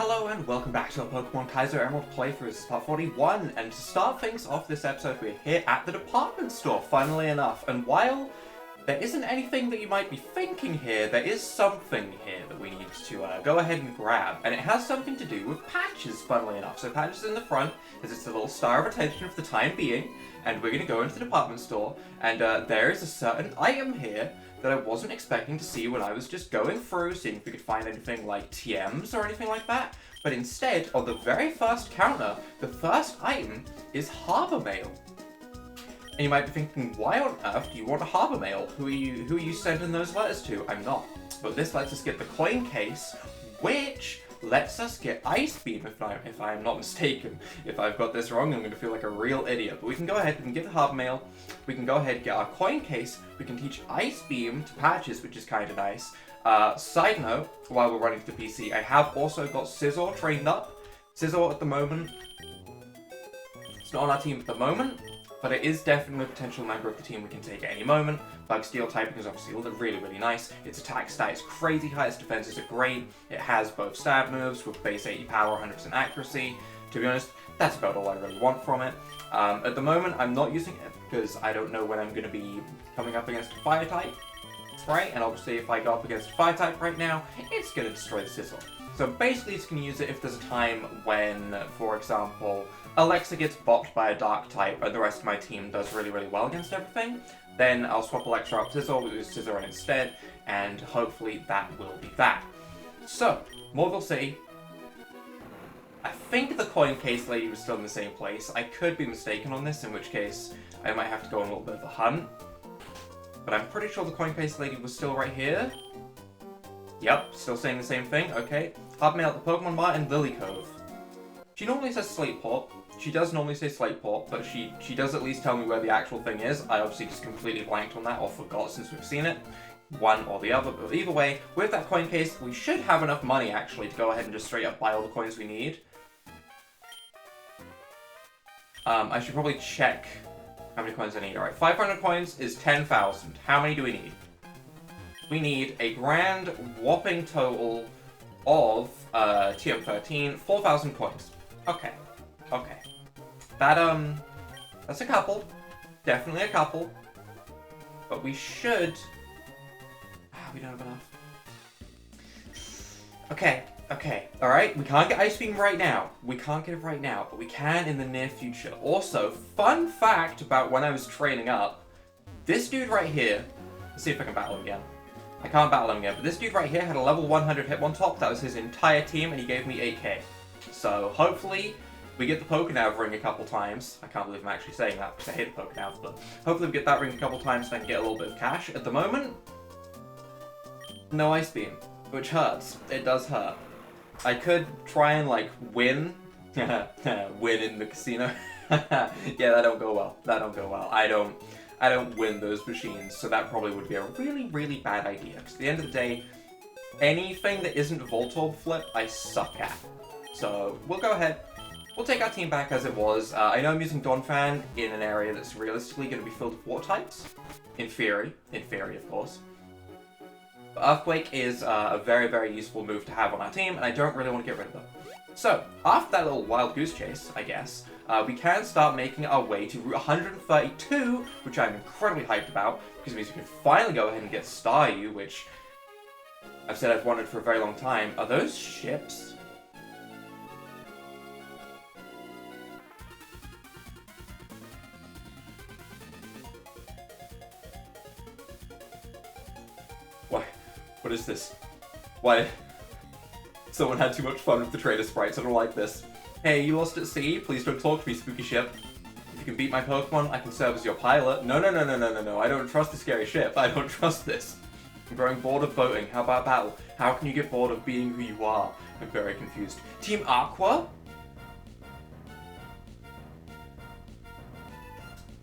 Hello and welcome back to our Pokemon Kaizo Emerald playthrough. This is part 41, and to start things off this episode, we're here at the department store, funnily enough. And while there isn't anything that you might be thinking here, there is something here that we need to go ahead and grab. And it has something to do with patches, funnily enough. So patches in the front, as it's a little star of attention for the time being. And we're going to go into the department store, and there is a certain item here that I wasn't expecting to see when I was just going through, seeing if we could find anything like TMs or anything like that. But instead, on the very first counter, the first item is Harbor Mail. And you might be thinking, why on earth do you want a Harbor Mail? Who are you sending those letters to? I'm not. But this lets us get the coin case, which lets us get Ice Beam, if I'm not mistaken. If I've got this wrong, I'm going to feel like a real idiot. But we can go ahead, we can get the Harbor Mail, we can go ahead and get our coin case, we can teach Ice Beam to Patches, which is kind of nice. Side note, while we're running to the PC, I have also got Scizor trained up. Scizor at the moment, it's not on our team at the moment, but it is definitely a potential member of the team we can take at any moment. Bug Steel typing is obviously really, really nice. Its attack stat is crazy high, its defenses are great. It has both stab moves with base 80 power, 100% accuracy. To be honest, that's about all I really want from it. At the moment, I'm not using it because I don't know when I'm going to be coming up against a fire type, right? And obviously if I go up against a fire type right now, it's going to destroy the Scizor. So basically it's going to use it if there's a time when, for example, Alexa gets bopped by a dark type and the rest of my team does really, really well against everything. Then I'll swap Alexa out Scizor, we'll use Scizor instead, and hopefully that will be that. So, Mossdeep City. I think the coin case lady was still in the same place. I could be mistaken on this, in which case I might have to go on a little bit of a hunt. But I'm pretty sure the coin case lady was still right here. Yep, still saying the same thing, okay. Harbor Mail at the Pokemon Mart in Lily Cove. She normally says Slateport. She does normally say Slateport, but she does at least tell me where the actual thing is. I obviously just completely blanked on that or forgot since we've seen it. One or the other, but either way, with that coin case, we should have enough money actually to go ahead and just straight up buy all the coins we need. I should probably check how many coins I need. Alright, 500 coins is 10,000. How many do we need? We need a grand whopping total of TM13, 4,000 coins. Okay. Okay. That's a couple. Definitely a couple. But we should... we don't have enough. Okay. Okay. Alright, we can't get Ice Beam right now. We can't get it right now, but we can in the near future. Also, fun fact about when I was training up, this dude right here... Let's see if I can battle him again. I can't battle him again, but this dude right here had a level 100 Hitmontop. That was his entire team, and he gave me 8k. So, hopefully, we get the Pokénav ring a couple times. I can't believe I'm actually saying that, because I hate the Pokénav, but hopefully we get that ring a couple times, and I can get a little bit of cash. At the moment, no Ice Beam, which hurts. It does hurt. I could try and, like, win. Win in the casino. Yeah, that don't go well. That don't go well. I don't win those machines, so that probably would be a really, really bad idea. Because at the end of the day, anything that isn't Voltorb Flip, I suck at. So, we'll go ahead. We'll take our team back as it was. I know I'm using Donphan in an area that's realistically going to be filled with water types. In theory, of course. But Earthquake is a very, very useful move to have on our team, and I don't really want to get rid of it. So, after that little wild goose chase, I guess, we can start making our way to Route 132, which I'm incredibly hyped about, because it means we can finally go ahead and get Staryu, which I've said I've wanted for a very long time. Are those ships? What is this? Why? Someone had too much fun with the trader sprites, I don't like this. Hey, you lost at sea? Please don't talk to me, spooky ship. If you can beat my Pokemon, I can serve as your pilot. No, I don't trust the scary ship. I don't trust this. I'm growing bored of boating. How about battle? How can you get bored of being who you are? I'm very confused. Team Aqua?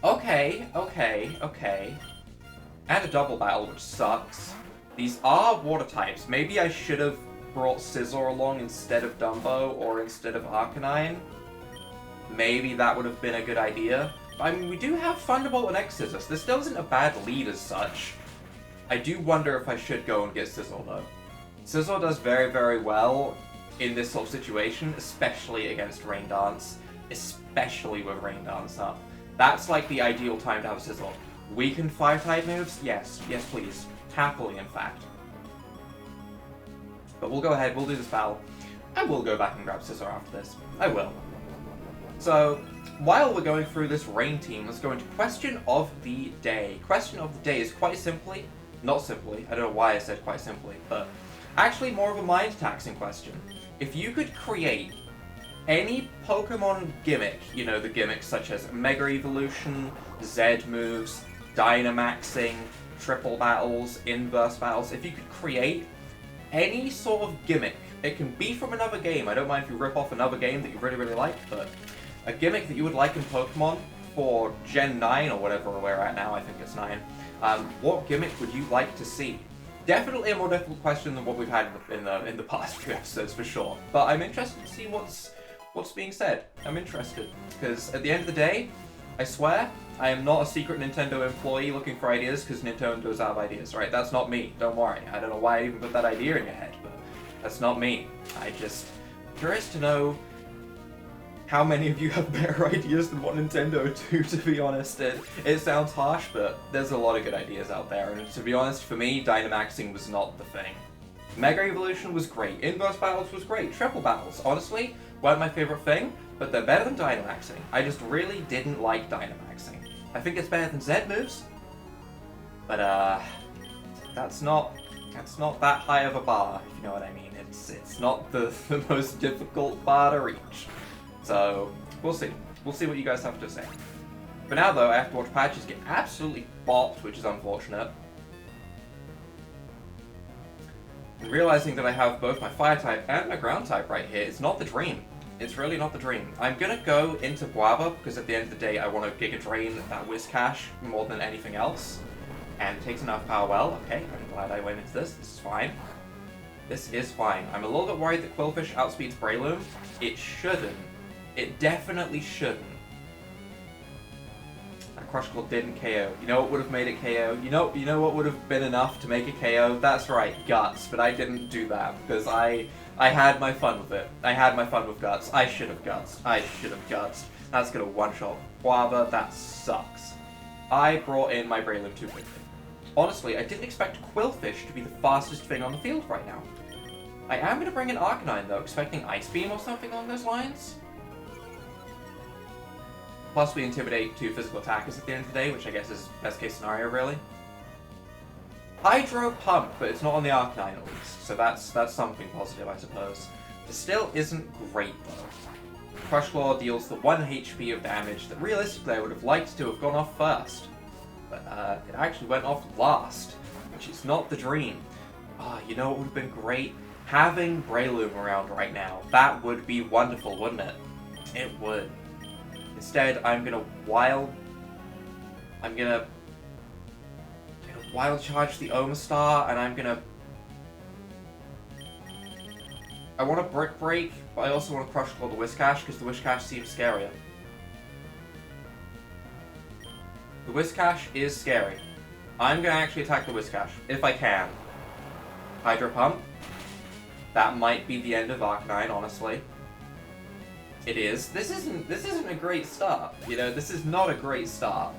Okay. And a double battle, which sucks. These are water types. Maybe I should have brought Scizor along instead of Dumbo or instead of Arcanine. Maybe that would have been a good idea. I mean, we do have Thunderbolt and X-Scissor, so this still isn't a bad lead as such. I do wonder if I should go and get Scizor, though. Scizor does very, very well in this sort of situation, especially against Rain Dance, especially with Rain Dance up. That's like the ideal time to have Sizzle. Weakened Fire-type moves? Yes. Yes, please. Happily, in fact. But we'll go ahead, we'll do this battle. I will go back and grab Sizzle after this. I will. So, while we're going through this Rain team, let's go into Question of the Day. Question of the Day is quite simply, not simply, I don't know why I said quite simply, but actually more of a mind-taxing question. If you could create any Pokemon gimmick, you know, the gimmicks such as Mega Evolution, Z moves, Dynamaxing, triple battles, inverse battles, if you could create any sort of gimmick, it can be from another game, I don't mind if you rip off another game that you really, really like, but a gimmick that you would like in Pokemon for Gen 9 or whatever we're at now, I think it's 9, what gimmick would you like to see? Definitely a more difficult question than what we've had in the past few episodes, for sure. But I'm interested to see what's being said. I'm interested. Because at the end of the day, I swear, I am not a secret Nintendo employee looking for ideas because Nintendo's out of ideas, right? That's not me. Don't worry. I don't know why I even put that idea in your head, but that's not me. I just curious to know how many of you have better ideas than what Nintendo do, to be honest. It sounds harsh, but there's a lot of good ideas out there, and to be honest, for me, Dynamaxing was not the thing. Mega Evolution was great, Inverse Battles was great, Triple Battles, honestly, weren't my favorite thing, but they're better than Dynamaxing. I just really didn't like Dynamaxing. I think it's better than Z moves, but that's not that high of a bar, if you know what I mean. It's not the most difficult bar to reach. So, we'll see. We'll see what you guys have to say. For now, though, I have to watch Patches get absolutely bopped, which is unfortunate. And realizing that I have both my Fire-type and my Ground-type right here, it's not the dream. It's really not the dream. I'm gonna go into Guava, because at the end of the day, I want to Giga Drain that Whiscash more than anything else. And it takes enough power well. Okay, I'm glad I went into this. This is fine. This is fine. I'm a little bit worried that Quillfish outspeeds Breloom. It shouldn't. It definitely shouldn't. That Crush Claw didn't KO. You know what would have made it KO? You know what would have been enough to make it KO? That's right, Guts. But I didn't do that because I had my fun with it. I had my fun with Guts. I should have Guts. I should have Guts. That's gonna one-shot Guava. That sucks. I brought in my Breloom too quickly. Honestly, I didn't expect Quillfish to be the fastest thing on the field right now. I am gonna bring in Arcanine though, expecting Ice Beam or something along those lines. Plus we intimidate two physical attackers at the end of the day, which I guess is best case scenario, really. Hydro Pump, but it's not on the Arcanine at least, so that's something positive, I suppose. It still isn't great, though. Crush Claw deals the 1 HP of damage that realistically I would have liked to have gone off first. But it actually went off last, which is not the dream. You know what would have been great? Having Breloom around right now. That would be wonderful, wouldn't it? It would. Instead, I'm gonna wild charge the Omastar, and I want to Brick Break, but I also want to Crush Claw the Whiscash, because the Whiscash seems scarier. The Whiscash is scary. I'm gonna actually attack the Whiscash, if I can. Hydro Pump. That might be the end of Arcanine, honestly. It is. This isn't a great start. You know, this is not a great start.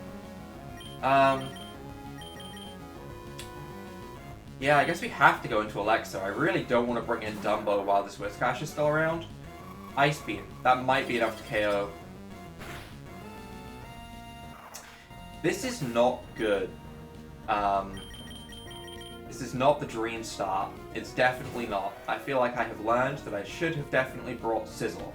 Yeah, I guess we have to go into Alexa. I really don't want to bring in Dumbo while this Whiscash is still around. Ice Beam. That might be enough to KO. This is not good. This is not the dream start. It's definitely not. I feel like I have learned that I should have definitely brought Sizzle.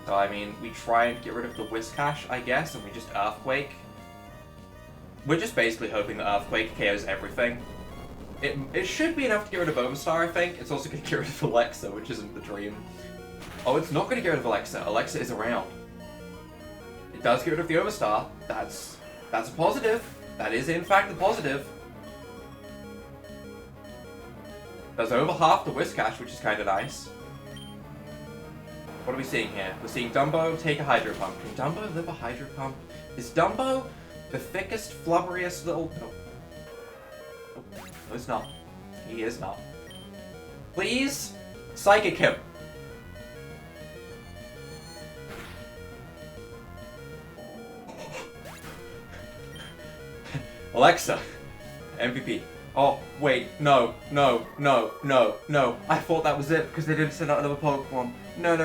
So, I mean, we try and get rid of the Whiscash, I guess, and we just Earthquake. We're just basically hoping that Earthquake KOs everything. It should be enough to get rid of Omastar, I think. It's also going to get rid of Alexa, which isn't the dream. Oh, it's not going to get rid of Alexa. Alexa is around. It does get rid of the Omastar. That's a positive. That is, in fact, a positive. Does over half the Whiscash, which is kind of nice. What are we seeing here? We're seeing Dumbo take a Hydro Pump. Can Dumbo live a Hydro Pump? Is Dumbo the thickest, flubberiest little... No, he's not. He is not. Please? Psychic him. Alexa. MVP. Oh, wait, no. I thought that was it because they didn't send out another Pokemon. No.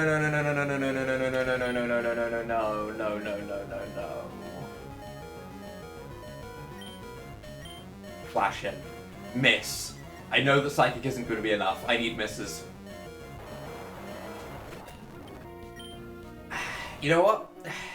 Flash him. Miss. I know that Psychic isn't going to be enough. I need misses. You know what?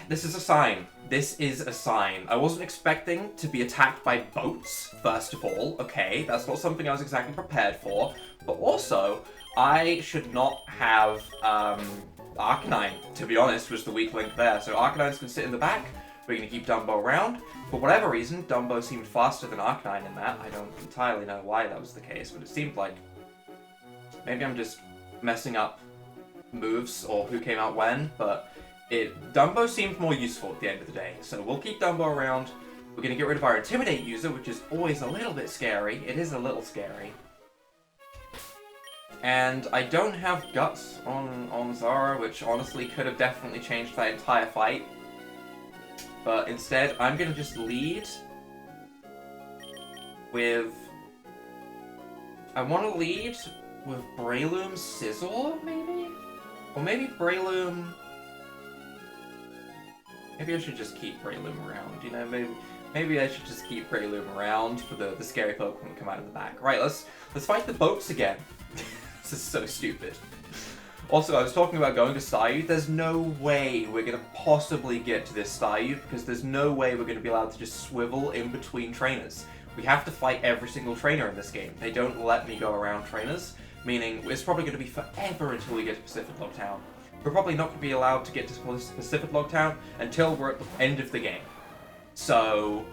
This is a sign. This is a sign. I wasn't expecting to be attacked by boats, first of all. Okay, that's not something I was exactly prepared for. But also, I should not have Arcanine, to be honest, was the weak link there. So Arcanine's going to sit in the back. We're going to keep Dumbo around. For whatever reason, Dumbo seemed faster than Arcanine in that. I don't entirely know why that was the case, but it seemed like... Maybe I'm just messing up moves or who came out when, but... Dumbo seemed more useful at the end of the day, so we'll keep Dumbo around. We're going to get rid of our Intimidate user, which is always a little bit scary. It is a little scary. And I don't have Guts on Zara, which honestly could have definitely changed that entire fight. But instead, I'm going to just lead with... I want to lead with Breloom Scizor, maybe? Or maybe Breloom... Maybe I should just keep Breloom around, you know, maybe I should just keep Breloom around for the scary Pokemon that come out of the back. Right, let's fight the boats again. This is so stupid. Also, I was talking about going to Staryu. There's no way we're going to possibly get to this Staryu, because there's no way we're going to be allowed to just swivel in between trainers. We have to fight every single trainer in this game. They don't let me go around trainers, meaning it's probably going to be forever until we get to Pacific Log Town. We're probably not going to be allowed to get to Pacific Log Town until we're at the end of the game. So,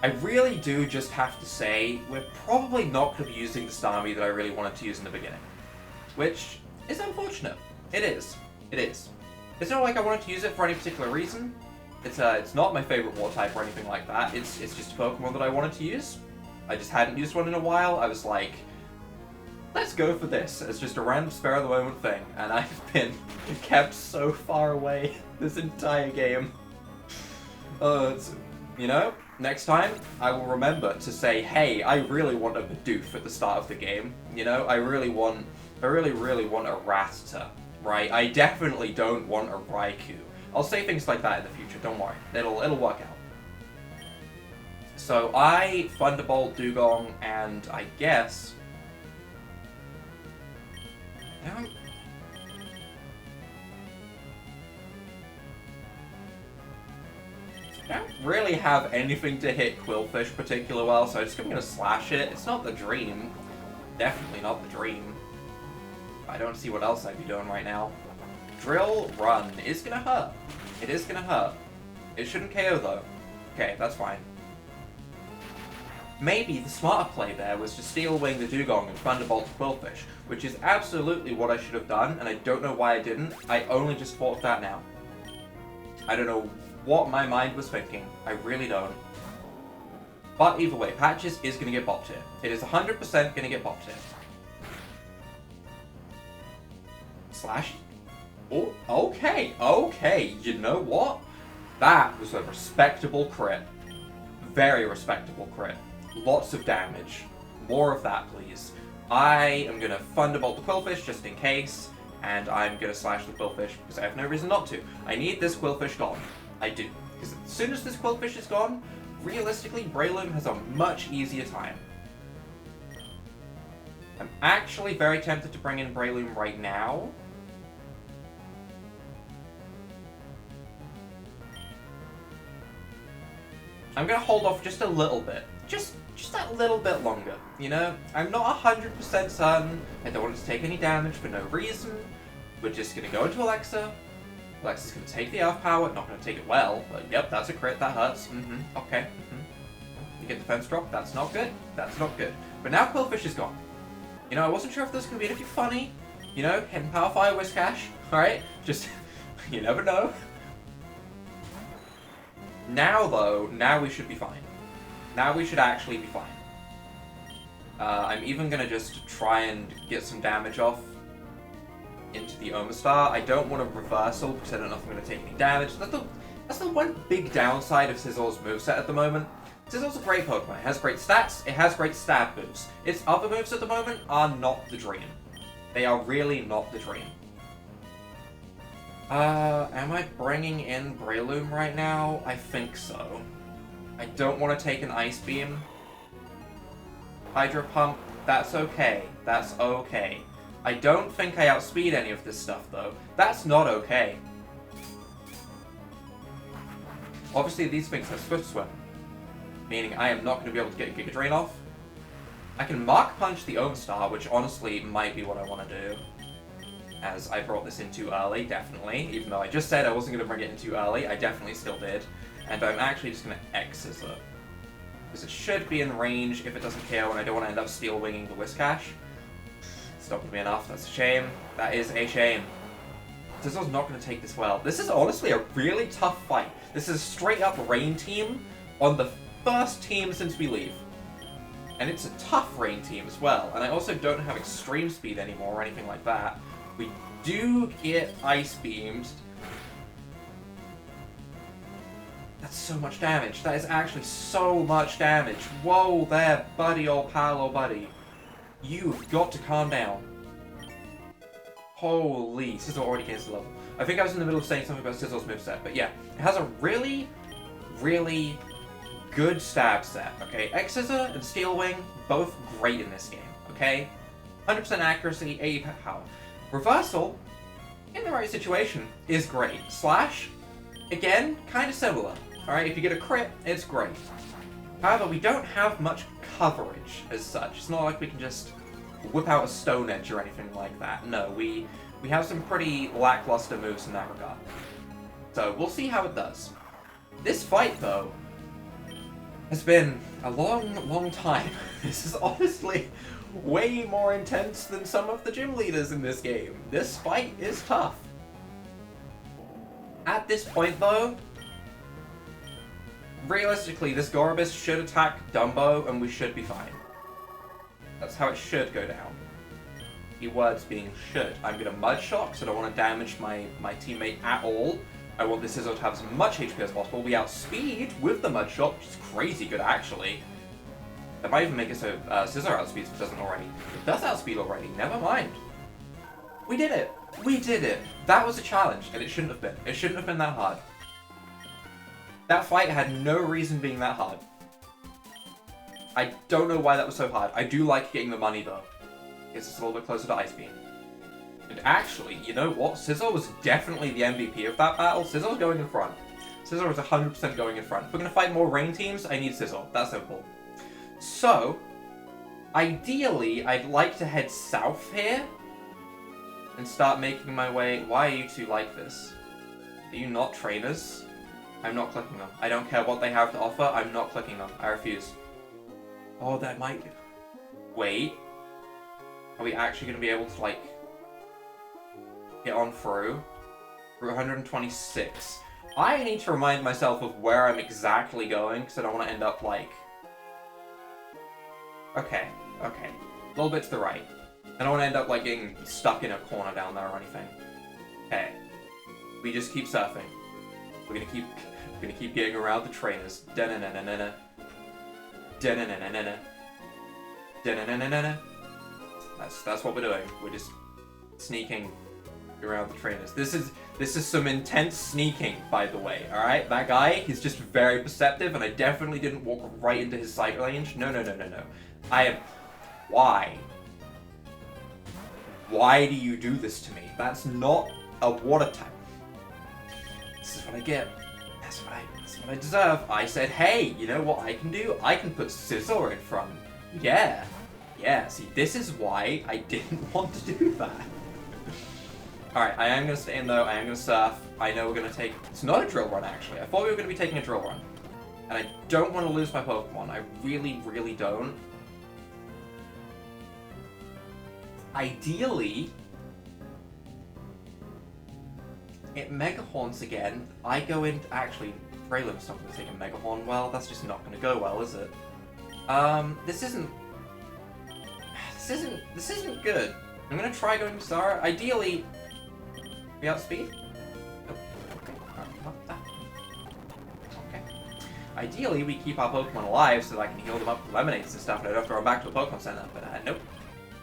I really do just have to say, we're probably not going to be using the Starmie that I really wanted to use in the beginning. Which is unfortunate. It is. It is. It's not like I wanted to use it for any particular reason. It's not my favorite water type or anything like that. It's just a Pokemon that I wanted to use. I just hadn't used one in a while. I was like... Let's go for this as just a random spare of the moment thing, and I've been kept so far away this entire game. You know, next time I will remember to say, hey, I really want a Bidoof at the start of the game. You know, I really want a Rattata, right? I definitely don't want a Raikou. I'll say things like that in the future. Don't worry, it'll work out. So I Thunderbolt Dugong, and I guess. I don't really have anything to hit Quillfish particularly well, so I'm just going to slash it. It's not the dream. Definitely not the dream. I don't see what else I'd be doing right now. Drill Run is going to hurt. It is going to hurt. It shouldn't KO though. Okay, that's fine. Maybe the smarter play there was to Steel Wing the Dugong and Thunderbolt the Quillfish, which is absolutely what I should have done, and I don't know why I didn't. I only just thought of that now. I don't know what my mind was thinking. I really don't. But either way, Patches is going to get bopped here. It is 100% going to get bopped here. Slash. Oh, okay. You know what? That was a respectable crit. Very respectable crit. Lots of damage. More of that, please. I am going to Thunderbolt the Quillfish just in case, and I'm going to slash the Quillfish because I have no reason not to. I need this Quillfish gone. I do. Because as soon as this Quillfish is gone, realistically, Breloom has a much easier time. I'm actually very tempted to bring in Breloom right now. I'm going to hold off just a little bit. Just that little bit longer, you know? I'm not 100% certain. I don't want it to take any damage for no reason. We're just going to go into Alexa. Alexa's going to take the Earth Power. Not going to take it well, but yep, that's a crit. That hurts. Okay. You get defense drop. That's not good. That's not good. But now Quillfish is gone. You know, I wasn't sure if this was going to be anything funny. You know, hitting Power Fire Whiscash. Alright? Just, you never know. Now, though, now we should be fine. Now we should actually be fine. I'm even gonna just try and get some damage off into the Omastar. I don't want a reversal because I don't know if I'm gonna take any damage. That's the one big downside of Sizzle's moveset at the moment. Sizzle's a great Pokemon. It has great stats, it has great stab moves. Its other moves at the moment are not the dream. They are really not the dream. Am I bringing in Breloom right now? I think so. I don't want to take an Ice Beam. Hydro Pump, that's okay. That's okay. I don't think I outspeed any of this stuff, though. That's not okay. Obviously, these things have Swift Swim, meaning I am not going to be able to get a Giga Drain off. I can Mark Punch the Omastar, which honestly might be what I want to do, as I brought this in too early, definitely. Even though I just said I wasn't going to bring it in too early, I definitely still did. And I'm actually just going to X-Scissor, because it should be in range if it doesn't KO, and I don't want to end up Steel Winging the Whiscash. It's not going to be enough, that's a shame. That is a shame. Sizzle's not going to take this well. This is honestly a really tough fight. This is a straight up Rain team on the first team since we leave. And it's a tough Rain team as well. And I also don't have Extreme Speed anymore or anything like that. We do get Ice Beamed. That's so much damage. That is actually so much damage. Whoa there, buddy, old pal, old buddy. You've got to calm down. Holy, Sizzle already gets the level. I think I was in the middle of saying something about Sizzle's moveset, but yeah. It has a really, really good stab set, okay? X-Scissor and Steel Wing, both great in this game, okay? 100% accuracy, 80 power. Reversal, in the right situation, is great. Slash, again, kind of similar, alright? If you get a crit, it's great. However, we don't have much coverage as such. It's not like we can just whip out a Stone Edge or anything like that. No, we have some pretty lackluster moves in that regard. So, we'll see how it does. This fight, though, has been a long, long time. This is honestly way more intense than some of the gym leaders in this game. This fight is tough. At this point, though, realistically, this Gorobus should attack Dumbo and we should be fine. That's how it should go down. Keywords being should. I'm gonna Mud Shock, so I don't want to damage my teammate at all. I want this Scizor to have as much HP as possible. We outspeed with the Mud Shock, which is crazy good actually. That might even make it so Scizor outspeeds if it doesn't already. It does outspeed already, never mind. We did it! We did it! That was a challenge, and it shouldn't have been. It shouldn't have been that hard. That fight had no reason being that hard. I don't know why that was so hard. I do like getting the money though. Gets us a little bit closer to Ice Beam. And actually, you know what? Scizor was definitely the MVP of that battle. Scizor's going in front. Scizor was 100% going in front. If we're going to fight more Rain teams, I need Scizor. That's simple. So, ideally, I'd like to head south here and start making my way... Why are you two like this? Are you not trainers? I'm not clicking them. I don't care what they have to offer. I'm not clicking them. I refuse. Oh, that might... Wait. Are we actually going to be able to, like, get on through? Route 126. I need to remind myself of where I'm exactly going, because I don't want to end up, like... Okay. A little bit to the right. I don't want to end up, like, getting stuck in a corner down there or anything. Okay. We just keep surfing. We're gonna keep getting around the trainers. Da-na-na-na-na-na. Da-na-na-na-na-na. Da-na-na-na-na-na. That's what we're doing. We're just sneaking around the trainers. This is some intense sneaking, by the way, alright? That guy, he's just very perceptive, and I definitely didn't walk right into his sight range. No. I am... Why? Why do you do this to me? That's not a water type. This is what I get. That's what I deserve. I said, hey, you know what I can do? I can put Scizor in front. Yeah, see, this is why I didn't want to do that. Alright, I am going to stay in though, I am going to surf. I know we're going to take... It's not a drill run, actually. I thought we were going to be taking a drill run. And I don't want to lose my Pokemon. I really, really don't. Ideally... It Mega Horns again. I go in... Actually, Breloom's not going to take a Mega Horn. Well, that's just not going to go well, is it? This isn't... This isn't good. I'm gonna try going to Zara. Ideally, we outspeed. Oh, okay. Not that. Okay. Ideally, we keep our Pokemon alive so that I can heal them up with lemonades and stuff, and I don't have to run back to a Pokemon Center. But nope.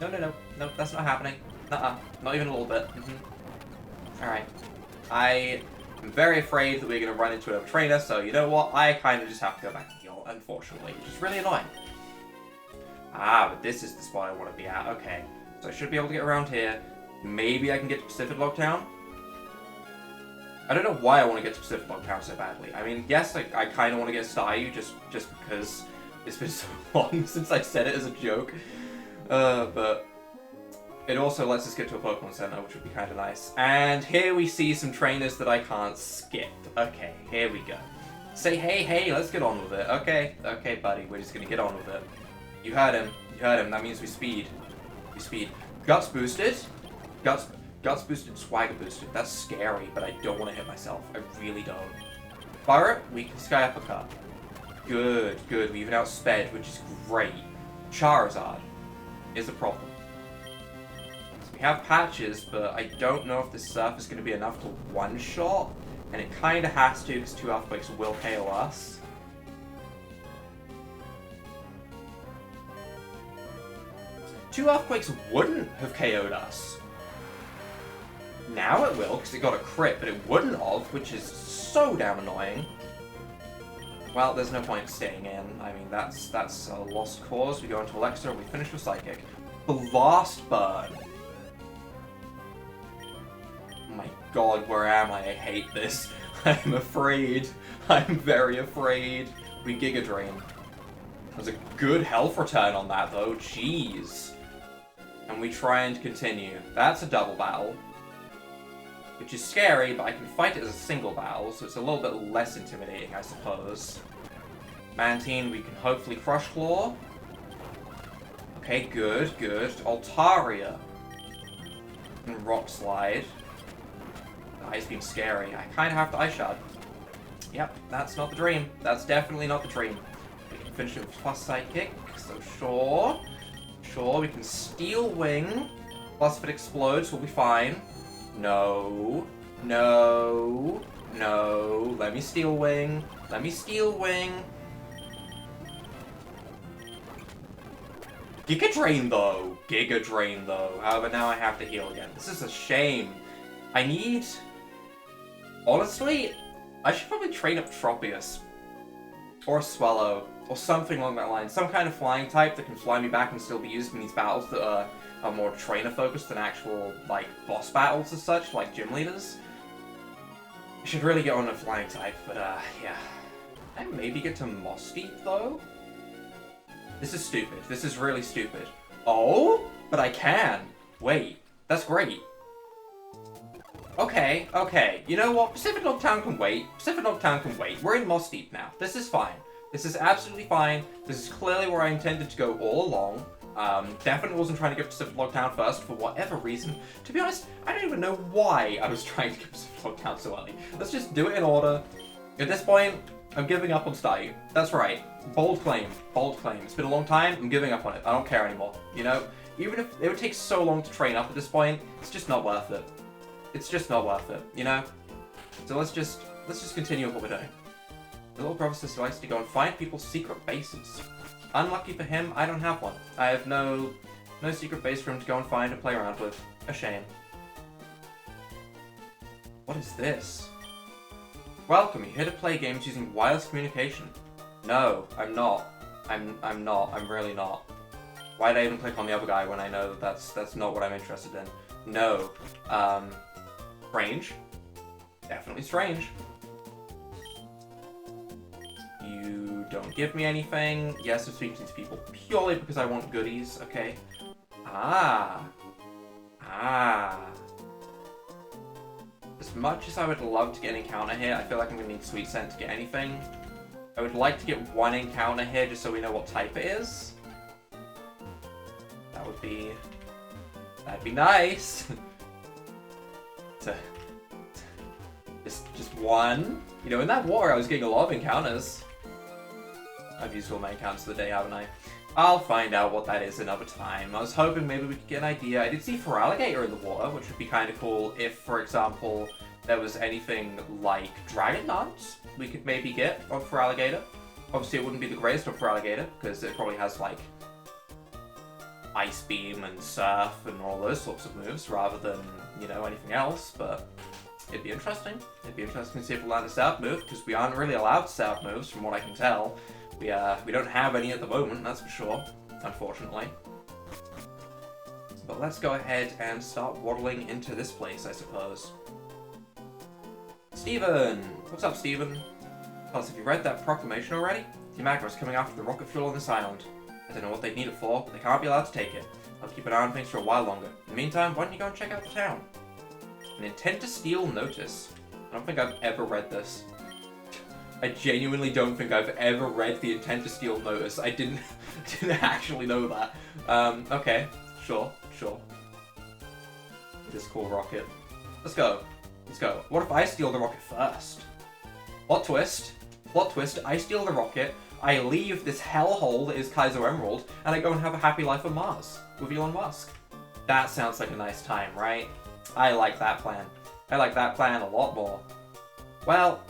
No, that's not happening. Not even a little bit. Alright. I am very afraid that we're going to run into another trainer, so you know what? I kind of just have to go back and heal, unfortunately, which is really annoying. But this is the spot I want to be at. Okay. So I should be able to get around here. Maybe I can get to Pacific Log Town? I don't know why I want to get to Pacific Log Town so badly. I mean, yes, I kind of want to get Staryu just because it's been so long since I said it as a joke. But it also lets us get to a Pokemon Center, which would be kind of nice. And here we see some trainers that I can't skip. Okay, here we go. Say hey, let's get on with it. Okay, buddy, we're just gonna get on with it. You heard him. That means we speed. Guts boosted. Guts boosted, Swagger boosted. That's scary, but I don't want to hit myself. I really don't. Barret, weak Sky Uppercut. Good. We even outsped, which is great. Charizard is a problem. So we have patches, but I don't know if this surf is going to be enough to one-shot, and it kind of has to because 2 Earthquakes will KO us. Two Earthquakes wouldn't have KO'd us. Now it will, because it got a crit, but it wouldn't have, which is so damn annoying. Well, there's no point staying in. I mean, that's a lost cause. We go into Alexa and we finish with Psychic. Blast Burn! Oh my god, where am I? I hate this. I'm afraid. I'm very afraid. We Giga Drain. There's a good health return on that, though. Jeez. And we try and continue. That's a double battle. Which is scary, but I can fight it as a single battle, so it's a little bit less intimidating, I suppose. Mantine, we can hopefully Crush Claw. Okay, good. Altaria. And Rock Slide. The ice beam scary. I kind of have to Ice Shard. Yep, that's not the dream. That's definitely not the dream. We can finish it with plus Psychic, so sure, we can Steel Wing. Plus if it explodes, we'll be fine. No. Let me Steel Wing. Giga Drain though. However, now I have to heal again. This is a shame. Honestly, I should probably train up Tropius. Or Swallow. Or something along that line. Some kind of flying type that can fly me back and still be used in these battles that are more trainer-focused than actual, like, boss battles as such, like gym leaders. I should really get on a flying type, but, yeah. I maybe get to Mossdeep, though? This is stupid. This is really stupid. Oh? But I can. Wait. That's great. Okay. You know what? Pacific Log Town can wait. We're in Mossdeep now. This is fine. This is absolutely fine. This is clearly where I intended to go all along. Definitely wasn't trying to get to Pacific Log Town first for whatever reason. To be honest, I don't even know why I was trying to get Pacific Log Town so early. Let's just do it in order. At this point, I'm giving up on Staryu. That's right. Bold claim. It's been a long time, I'm giving up on it. I don't care anymore. You know? Even if it would take so long to train up at this point, it's just not worth it. You know? So let's just continue with what we're doing. The little brother says he likes to go and find people's secret bases. Unlucky for him, I don't have one. I have no secret base for him to go and find and play around with. A shame. What is this? Welcome, you're here to play games using wireless communication. No, I'm not. I'm not. I'm really not. Why did I even click on the other guy when I know that that's not what I'm interested in? No. Strange. Definitely strange. You don't give me anything. Yes, I'm speaking to people purely because I want goodies. Okay. As much as I would love to get an encounter here, I feel like I'm going to need Sweet Scent to get anything. I would like to get one encounter here just so we know what type it is. That'd be nice. Just one. You know, in that war I was getting a lot of encounters. I've used all my encounters of the day, haven't I? I'll find out what that is another time. I was hoping maybe we could get an idea. I did see Feraligatr in the water, which would be kind of cool if, for example, there was anything like Dragon Dance we could maybe get on Feraligatr. Obviously, it wouldn't be the greatest on Feraligatr, because it probably has, like, Ice Beam and Surf and all those sorts of moves, rather than, you know, anything else, but it'd be interesting. It'd be interesting to see if we land a setup move, because we aren't really allowed to set up moves, from what I can tell. We don't have any at the moment, that's for sure, unfortunately. But let's go ahead and start waddling into this place, I suppose. Steven! What's up, Steven? Plus, have you read that proclamation already? The Magma is coming after the rocket fuel on this island. I don't know what they need it for, but they can't be allowed to take it. I'll keep an eye on things for a while longer. In the meantime, why don't you go and check out the town? An intent to steal notice. I don't think I've ever read this. I genuinely don't think I've ever read the intent to steal notice. I didn't actually know that. Okay, sure. This cool rocket. Let's go. What if I steal the rocket first? Plot twist, I steal the rocket, I leave this hellhole that is Kaizo Emerald, and I go and have a happy life on Mars with Elon Musk. That sounds like a nice time, right? I like that plan. I like that plan a lot more. Well,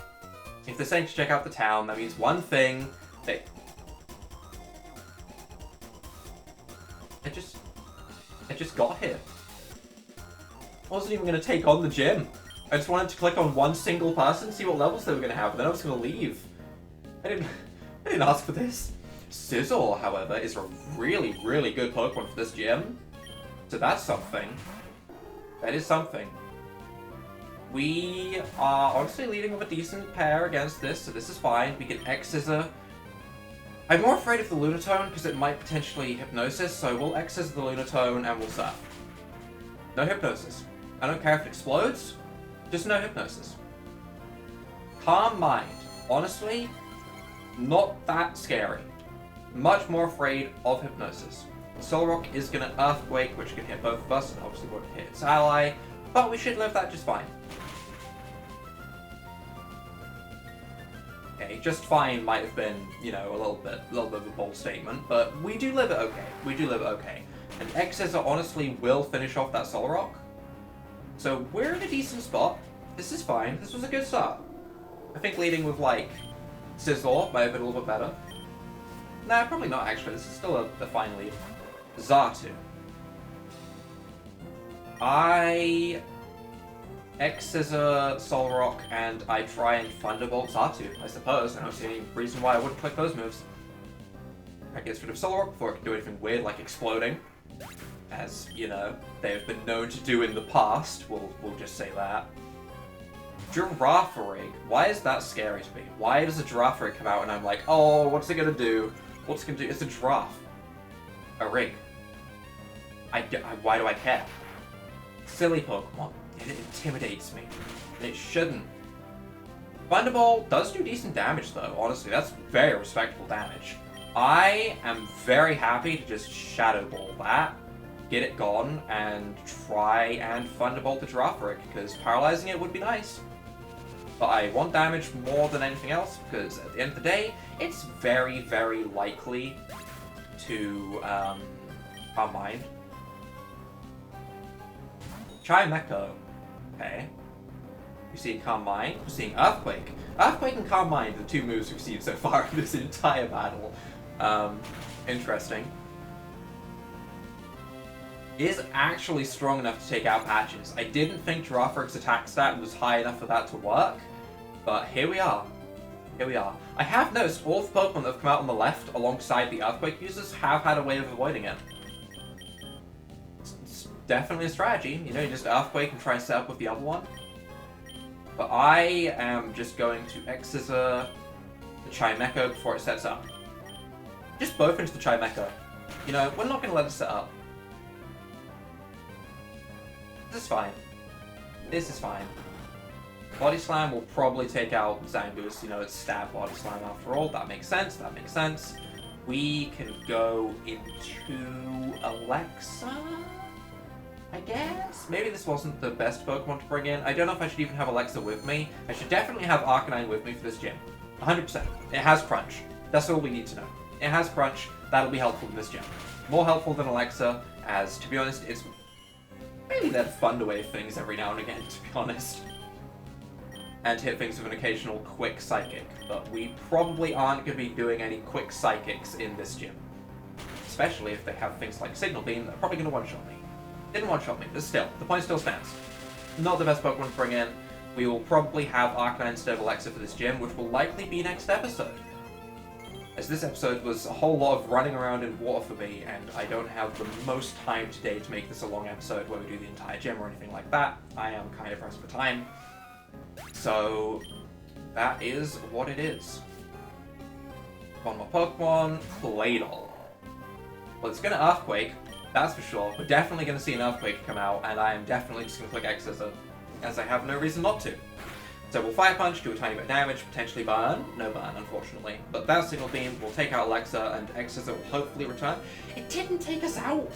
if they're saying to check out the town, that means one thing that... I just got here. I wasn't even going to take on the gym. I just wanted to click on one single person, see what levels they were going to have, and then I was going to leave. I didn't ask for this. Scizor, however, is a really, really good Pokemon for this gym. So that's something. That is something. We are honestly leading with a decent pair against this, so this is fine. We can X-Scissor. I'm more afraid of the Lunatone because it might potentially Hypnosis, so we'll X-Scissor the Lunatone and we'll Surf. No Hypnosis. I don't care if it explodes, just no Hypnosis. Calm Mind. Honestly, not that scary. Much more afraid of Hypnosis. Solrock is going to Earthquake, which can hit both of us, and obviously won't hit its ally, but we should live that just fine. Okay, just fine might have been, you know, a little bit of a bold statement, but we do live it okay. And X-Scissor honestly will finish off that Solrock. So we're in a decent spot. This is fine. This was a good start. I think leading with, like, Scizor might have been a little bit better. Nah, probably not, actually. This is still a fine lead. Xatu. I X-Scissor, Solrock, and I try and Thunderbolt Xatu, I suppose. I don't see any reason why I wouldn't click those moves. I get rid of Solrock before it can do anything weird like exploding. As, you know, they have been known to do in the past. We'll just say that. Girafarig. Why is that scary to me? Why does a Girafarig come out and I'm like, oh, what's it gonna do? What's it gonna do? It's a giraffe. A rig. Why do I care? Silly Pokemon. It intimidates me. And it shouldn't. Thunderbolt does do decent damage though, honestly. That's very respectable damage. I am very happy to just Shadow Ball that, get it gone, and try and Thunderbolt the Girafarig, because paralyzing it would be nice. But I want damage more than anything else, because at the end of the day, it's very, very likely to Calm Mind. Chimecho. Okay. We're seeing Calm Mind, we're seeing Earthquake. Earthquake and Calm Mind are the two moves we've seen so far in this entire battle. Interesting. Is actually strong enough to take out Patches. I didn't think Girafarig's attack stat was high enough for that to work, but here we are. Here we are. I have noticed all the Pokemon that have come out on the left alongside the Earthquake users have had a way of avoiding it. It's definitely a strategy. You know, you just Earthquake and try and set up with the other one. But I am just going to X-Scissor the Chimecho before it sets up. Just both into the Chimecho. You know, we're not going to let it set up. This is fine. This is fine. Body Slam will probably take out Zangoose. You know, it's stab Body Slam after all. That makes sense. That makes sense. We can go into Alexa, I guess? Maybe this wasn't the best Pokemon to bring in. I don't know if I should even have Alexa with me. I should definitely have Arcanine with me for this gym. 100%. It has Crunch. That's all we need to know. It has Crunch, that'll be helpful in this gym. More helpful than Alexa, as, to be honest, it's really that fun to wave things every now and again, to be honest. And hit things with an occasional quick Psychic, but we probably aren't going to be doing any quick Psychics in this gym. Especially if they have things like Signal Beam, they're probably going to one-shot me. Didn't one-shot me, but still, the point still stands. Not the best Pokemon to bring in. We will probably have Arcanine instead of Alexa for this gym, which will likely be next episode. As this episode was a whole lot of running around in water for me, and I don't have the most time today to make this a long episode where we do the entire gym or anything like that. I am kind of pressed for time. So, that is what it is. One more Pokemon, Claydol. Well, it's gonna Earthquake, that's for sure. We're definitely gonna see an Earthquake come out, and I am definitely just gonna click X as I have no reason not to. So we'll Fire Punch, do a tiny bit of damage, potentially burn. No burn, unfortunately. But that Signal Beam will take out Alexa, and Exeter will hopefully return. It didn't take us out!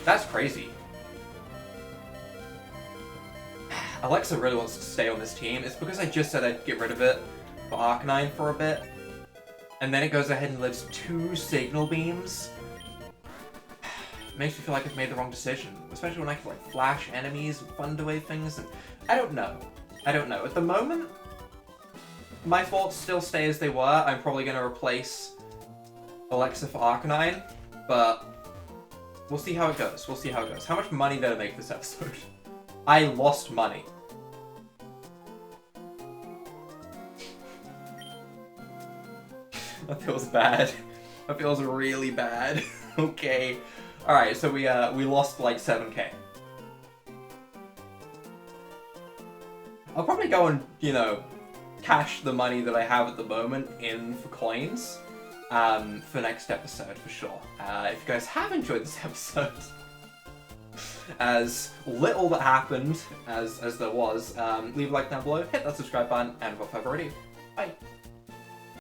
That's crazy. Alexa really wants to stay on this team. It's because I just said I'd get rid of it for Arcanine for a bit. And then it goes ahead and lives 2 Signal Beams. Makes me feel like I've made the wrong decision. Especially when I can, like, flash enemies and Thunder Wave things, and I don't know. I don't know. At the moment, my thoughts still stay as they were. I'm probably going to replace Alexa for Arcanine, but we'll see how it goes. We'll see how it goes. How much money did I make this episode? I lost money. That feels bad. That feels really bad. Okay. Alright, so we lost like 7k. I'll probably go and, you know, cash the money that I have at the moment in for coins for next episode, for sure. If you guys have enjoyed this episode, as little that happened as there was, leave a like down below, hit that subscribe button, and without further ado, bye!